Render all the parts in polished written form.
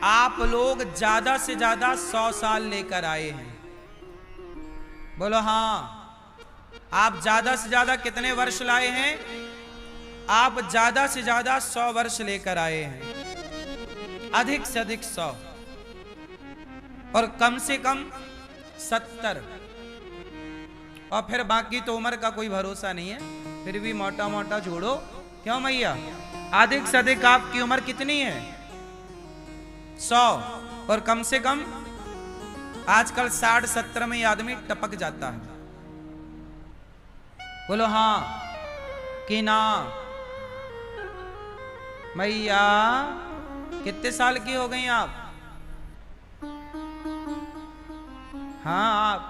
आप लोग ज्यादा से ज्यादा 100 साल लेकर आए हैं। बोलो हाँ। आप ज्यादा से ज्यादा कितने वर्ष लाए हैं? आप ज्यादा से ज्यादा 100 वर्ष लेकर आए हैं, अधिक से अधिक 100 और कम से कम 70। और फिर बाकी तो उम्र का कोई भरोसा नहीं है, फिर भी मोटा मोटा जोड़ो। क्यों मैया? अधिक से अधिक आपकी उम्र कितनी है? 100 और कम से कम आजकल 60-70 में आदमी टपक जाता है। बोलो हाँ कि ना? मैया कितने साल की हो गई आप? हाँ आप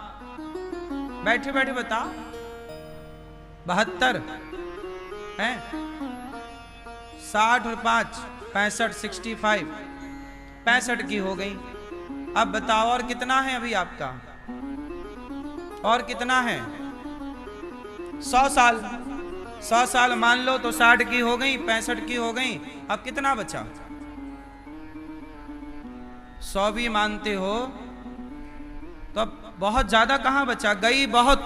बैठे बैठे बताओ। 72 हैं? 60 और 5 65, 65 65 की हो गई। अब बताओ और कितना है अभी आपका? और कितना है? 100 साल। 100 साल मान लो तो 60 की हो गई, 65 की हो गई। अब कितना बचा? 100 भी मानते हो तो अब बहुत ज्यादा कहां बचा? गई बहुत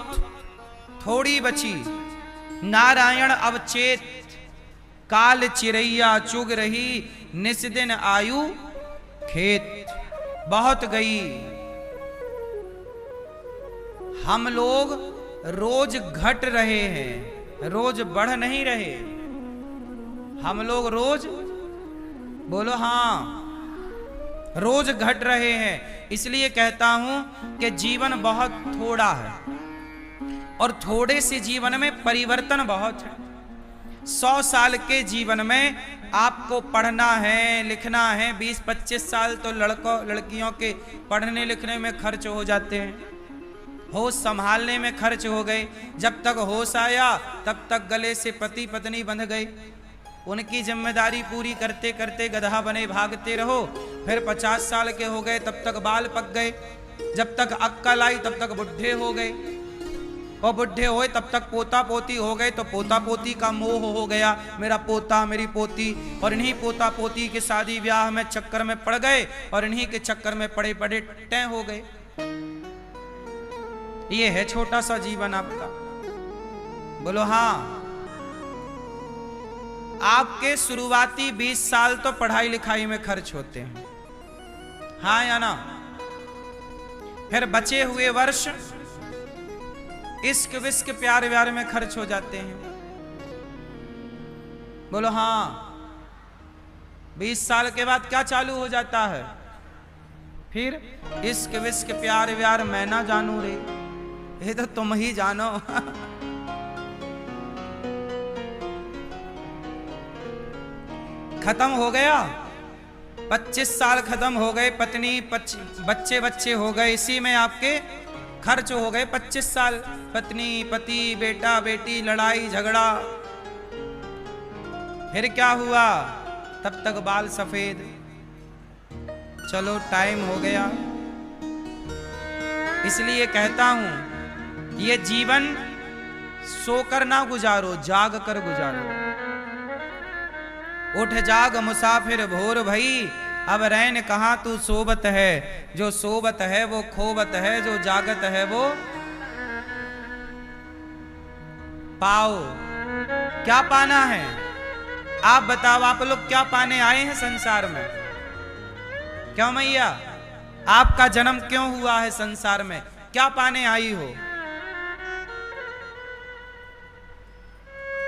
थोड़ी बची। नारायण अवचेत काल चिरैया चुग रही, निस्दिन आयु खेत। बहुत गई। हम लोग रोज घट रहे हैं, रोज बढ़ नहीं रहे। हम लोग रोज, बोलो हाँ, रोज घट रहे हैं। इसलिए कहता हूं कि जीवन बहुत थोड़ा है और थोड़े से जीवन में परिवर्तन बहुत है। 100 साल के जीवन में आपको पढ़ना है, लिखना है। 20-25 साल तो लड़कियों के पढ़ने लिखने में खर्च हो जाते हैं, होश संभालने में खर्च हो गए। जब तक होश आया तब तक गले से पति पत्नी बंध गए। उनकी जिम्मेदारी पूरी करते करते गधा बने भागते रहो। फिर 50 साल के हो गए तब तक बाल पक गए। जब तक अक्कल आई तब तक बुढ़े हो गए, और बुढ़े हुए तब तक पोता पोती हो गए। तो पोता पोती का मोह हो गया, मेरा पोता मेरी पोती। और इन्हीं पोता पोती के शादी ब्याह में चक्कर में पड़ गए, और इन्हीं के चक्कर में पड़े पड़े टट्टे हो गए। ये है छोटा सा जीवन आपका। बोलो हाँ। आपके शुरुआती 20 साल तो पढ़ाई लिखाई में खर्च होते हैं, हाँ या ना? फिर बचे हुए वर्ष इश्क विश्क प्यार व्यार में खर्च हो जाते हैं। बोलो हाँ। 20 साल के बाद क्या चालू हो जाता है? फिर इश्क विश्क प्यार व्यार मैं ना जानू रे, ये तो तुम ही जानो। खत्म हो गया। 25 साल खत्म हो गए, पत्नी बच्चे बच्चे हो गए, इसी में आपके खर्च हो गए 25 साल। पत्नी पति बेटा बेटी लड़ाई झगड़ा। फिर क्या हुआ? तब तक बाल सफेद। चलो टाइम हो गया। इसलिए कहता हूं ये जीवन सोकर ना गुजारो, जाग कर गुजारो। उठ जाग मुसाफिर भोर भई, अब रैन कहां तू सोबत है। जो सोबत है वो खोबत है, जो जागत है वो पाओ। क्या पाना है? आप बताओ, आप लोग क्या पाने आए हैं संसार में? क्यों मैया? आपका जन्म क्यों हुआ है संसार में? क्या पाने आई हो?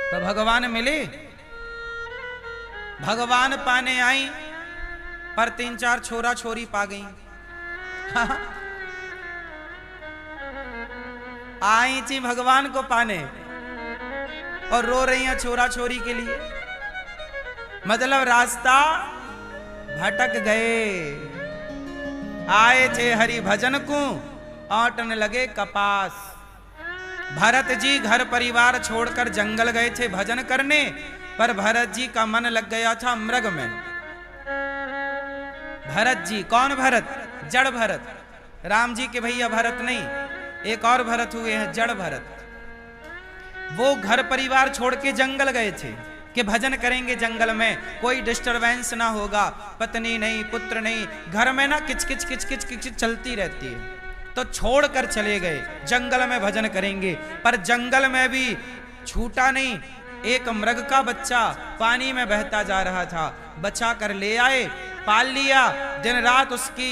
तो भगवान मिले? भगवान पाने आई पर 3-4 छोरा छोरी पा गई। आई थी भगवान को पाने और रो रही हैं छोरा छोरी के लिए। मतलब रास्ता भटक गए। आए थे हरि भजन को, आटन लगे कपास। भरत जी घर परिवार छोड़कर जंगल गए थे भजन करने, पर भरत जी का मन लग गया था मृग में। भरत जी, कौन भरत? जड़ भरत। राम जी के भैया भरत नहीं, एक और भरत हुए हैं, जड़ भरत। वो घर परिवार छोड़ के जंगल गए थे। कि भजन करेंगे जंगल में, कोई डिस्टरबेंस ना होगा, पत्नी नहीं, पुत्र नहीं, घर में ना किचकिच किचकिच किचकिच चलती रहती है। तो छोड़कर चले गए, जंगल में भजन करेंगे। पर जंगल में भी छूटा नहीं, एक मृग का बच्चा पानी में बहता जा रहा था, बचा कर ले आए, पाल लिया, दिन रात उसकी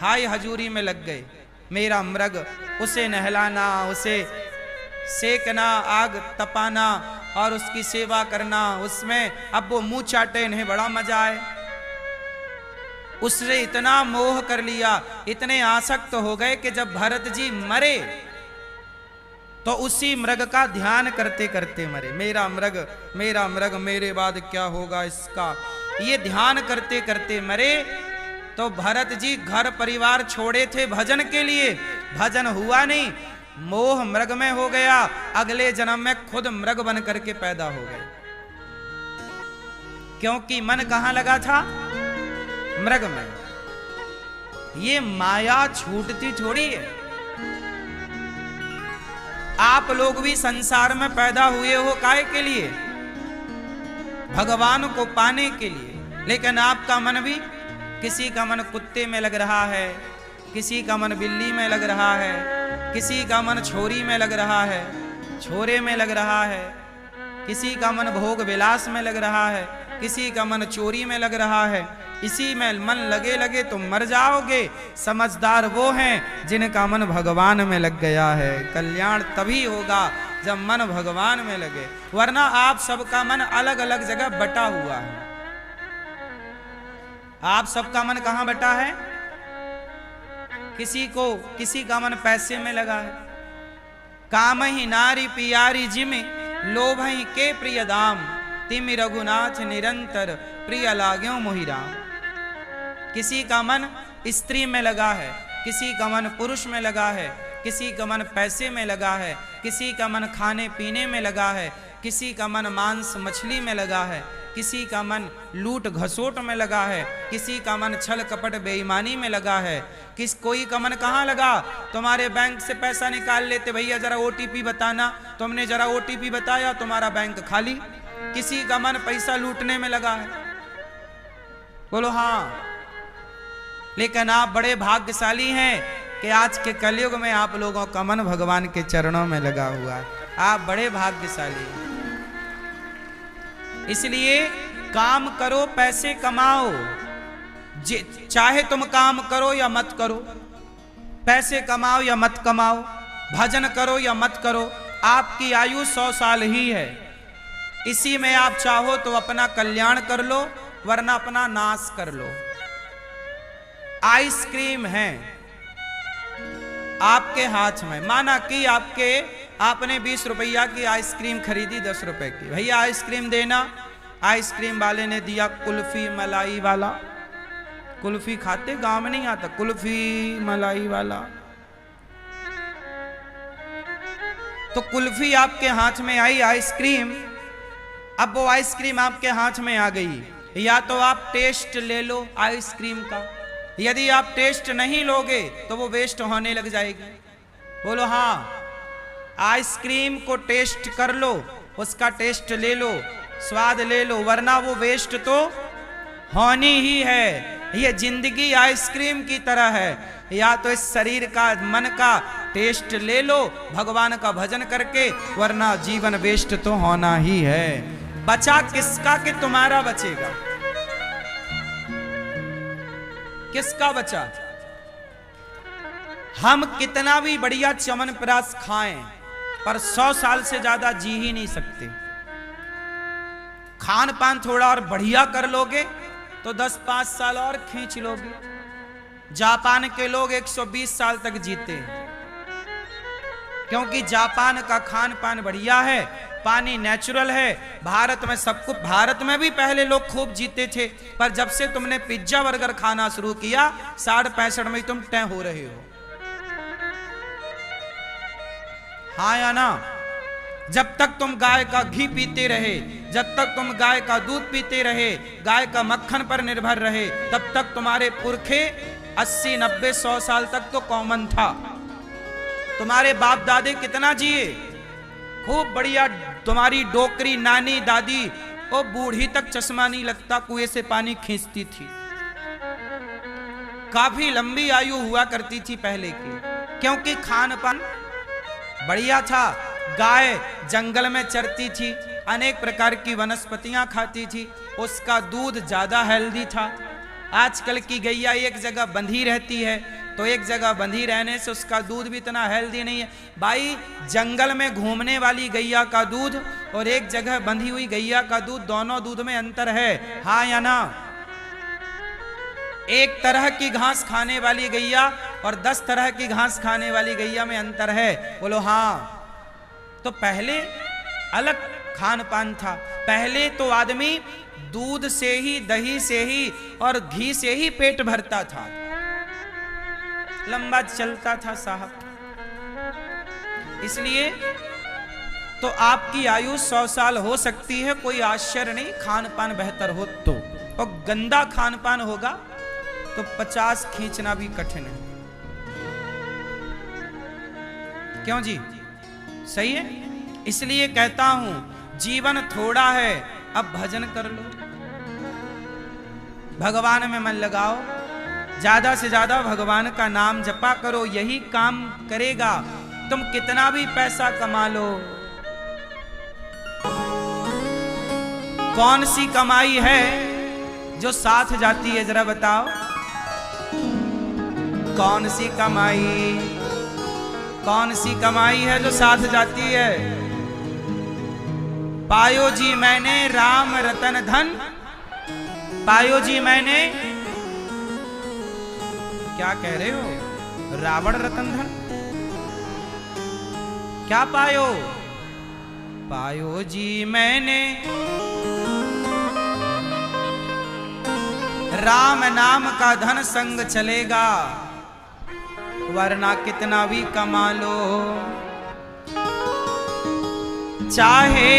हाय हजूरी में लग गए। मेरा मृग, उसे नहलाना, उसे सेकना, आग तपाना और उसकी सेवा करना, उसमें अब वो मुंह चाटे, इन्हें बड़ा मजा आए। उसने इतना मोह कर लिया, इतने आसक्त हो गए कि जब भरत जी मरे तो उसी मृग का ध्यान करते करते मरे। मेरा मृग, मेरा मृग, मेरे बाद क्या होगा इसका, ये ध्यान करते करते मरे। तो भरत जी घर परिवार छोड़े थे भजन के लिए, भजन हुआ नहीं, मोह मृग में हो गया। अगले जन्म में खुद मृग बन करके पैदा हो गए, क्योंकि मन कहां लगा था? मृग में। ये माया छूटती थोड़ी है। आप लोग भी संसार में पैदा हुए हो काहे के लिए? भगवान को पाने के लिए। लेकिन आपका मन भी, किसी का मन कुत्ते में लग रहा है, किसी का मन बिल्ली में लग रहा है, किसी का मन छोरी में लग रहा है, छोरे में लग रहा है, किसी का मन भोग विलास में लग रहा है, किसी का मन चोरी में लग रहा है। इसी में मन लगे लगे तो मर जाओगे। समझदार वो हैं जिनका मन भगवान में लग गया है। कल्याण तभी होगा जब मन भगवान में लगे, वरना आप सबका मन अलग अलग जगह बटा हुआ है। आप सबका मन कहां बटा है? किसी का मन पैसे में लगा है। काम ही नारी पियारी जिमे, लोभ ही के प्रिय दाम, तिमि रघुनाथ निरंतर प्रिय लाग्यो मोहि राम। किसी का मन स्त्री में लगा है, किसी का मन पुरुष में लगा है, किसी का मन पैसे में लगा है, किसी का मन खाने पीने में लगा है, किसी का मन मांस मछली में लगा है, किसी का मन लूट घसोट में लगा है, किसी का मन छल कपट बेईमानी में लगा है। कोई का मन कहाँ लगा? तुम्हारे बैंक से पैसा निकाल लेते, भैया जरा OTP बताना, तुमने जरा OTP बताया, तुम्हारा बैंक खाली। किसी का मन पैसा लूटने में लगा है। बोलो हाँ। लेकिन आप बड़े भाग्यशाली हैं कि आज के कलयुग में आप लोगों का मन भगवान के चरणों में लगा हुआ है। आप बड़े भाग्यशाली हैं। इसलिए काम करो, पैसे कमाओ, चाहे तुम काम करो या मत करो, पैसे कमाओ या मत कमाओ, भजन करो या मत करो, आपकी आयु 100 साल ही है। इसी में आप चाहो तो अपना कल्याण कर लो, वरना अपना नाश कर लो। आइसक्रीम है आपके हाथ में, माना कि आपने 20 रुपया की आइसक्रीम खरीदी 10 रुपए की, भैया आइसक्रीम देना। आइसक्रीम वाले ने दिया कुल्फी मलाई वाला। कुल्फी खाते गांव में नहीं आता, कुल्फी मलाई वाला। तो कुल्फी आपके हाथ में आई, आइसक्रीम। अब वो आइसक्रीम आपके हाथ में आ गई, या तो आप टेस्ट ले लो आइसक्रीम का, यदि आप टेस्ट नहीं लोगे तो वो वेस्ट होने लग जाएगी। बोलो हाँ। आइसक्रीम को टेस्ट कर लो, उसका टेस्ट ले लो, स्वाद ले लो, वरना वो वेस्ट तो होनी ही है। ये जिंदगी आइसक्रीम की तरह है। या तो इस शरीर का, मन का टेस्ट ले लो भगवान का भजन करके, वरना जीवन वेस्ट तो होना ही है। बचा किसका कि तुम्हारा बचेगा? किसका बचा? हम कितना भी बढ़िया च्यवनप्राश खाएं, पर 100 साल से ज्यादा जी ही नहीं सकते। खान पान थोड़ा और बढ़िया कर लोगे तो 10-5 साल और खींच लोगे। जापान के लोग 120 साल तक जीते हैं, क्योंकि जापान का खान पान बढ़िया है, पानी नेचुरल है। भारत में सब कुछ, भारत में भी पहले लोग खूब जीते थे, पर जब से तुमने पिज्जा बर्गर खाना शुरू किया 65 में तुम तय हो रहे हो। हाँ या ना? जब तक तुम गाय का घी पीते रहे, जब तक तुम गाय का दूध पीते रहे, गाय का मक्खन पर निर्भर रहे, तब तक तुम्हारे पुरखे 80, 90, 100 साल तक तो कॉमन था। तुम्हारे बाप दादे कितना जिए, खूब बढ़िया। तुम्हारी डोकरी नानी दादी वो बूढ़ी तक चश्मा नहीं लगता, कुएं से पानी खींचती थी। काफी लंबी आयु हुआ करती थी पहले की, क्योंकि खान पान बढ़िया था। गाय जंगल में चरती थी, अनेक प्रकार की वनस्पतियां खाती थी, उसका दूध ज्यादा हेल्दी था। आजकल की गैया एक जगह बंधी रहती है, तो एक जगह बंधी रहने से उसका दूध भी इतना हेल्दी नहीं है। भाई जंगल में घूमने वाली गैया का दूध और एक जगह बंधी हुई गैया का दूध, दोनों दूध में अंतर है, हाँ या ना? एक तरह की घास खाने वाली गैया और 10 तरह की घास खाने वाली गैया में अंतर है, बोलो हाँ। तो पहले अलग खान पान था। पहले तो आदमी दूध से ही, दही से ही और घी से ही पेट भरता था, लंबा चलता था साहब। इसलिए तो आपकी आयु 100 साल हो सकती है, कोई आश्चर्य नहीं, खान पान बेहतर हो तो। और गंदा खान पान होगा तो 50 खींचना भी कठिन है। क्यों जी? सही है। इसलिए कहता हूं जीवन थोड़ा है, अब भजन कर लो, भगवान में मन लगाओ, ज्यादा से ज्यादा भगवान का नाम जपा करो, यही काम करेगा। तुम कितना भी पैसा कमा लो, कौन सी कमाई है जो साथ जाती है, जरा बताओ, कौन सी कमाई, कौन सी कमाई है जो साथ जाती है? पायो जी मैंने राम रतन धन, पायो जी मैंने, क्या कह रहे हो, रावण रतन धन क्या पायो? पायो जी मैंने राम नाम का धन, संग चलेगा, वरना कितना भी कमा लो। चाहे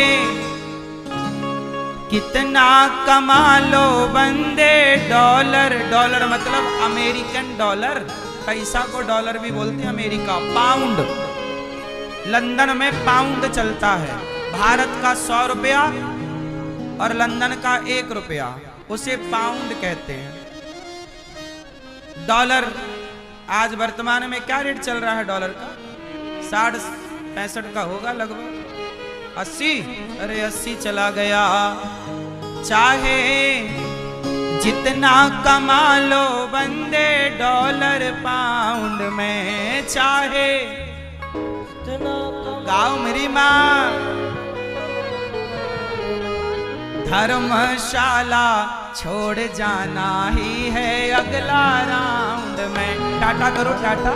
कितना कमा लो बंदे, डॉलर, डॉलर मतलब अमेरिकन डॉलर, पैसा को डॉलर भी बोलते हैं, अमेरिका पाउंड, लंदन में पाउंड चलता है। भारत का 100 रुपया और लंदन का 1 रुपया, उसे पाउंड कहते हैं। डॉलर आज वर्तमान में क्या रेट चल रहा है डॉलर का? 60-65 का होगा लगभग, 80, अरे 80 चला गया। चाहे जितना कमा लो बंदे, डॉलर पाउंड में, चाहे गाओ मेरी माँ, धर्मशाला छोड़ जाना ही है अगला राउंड में। टाटा करो टाटा।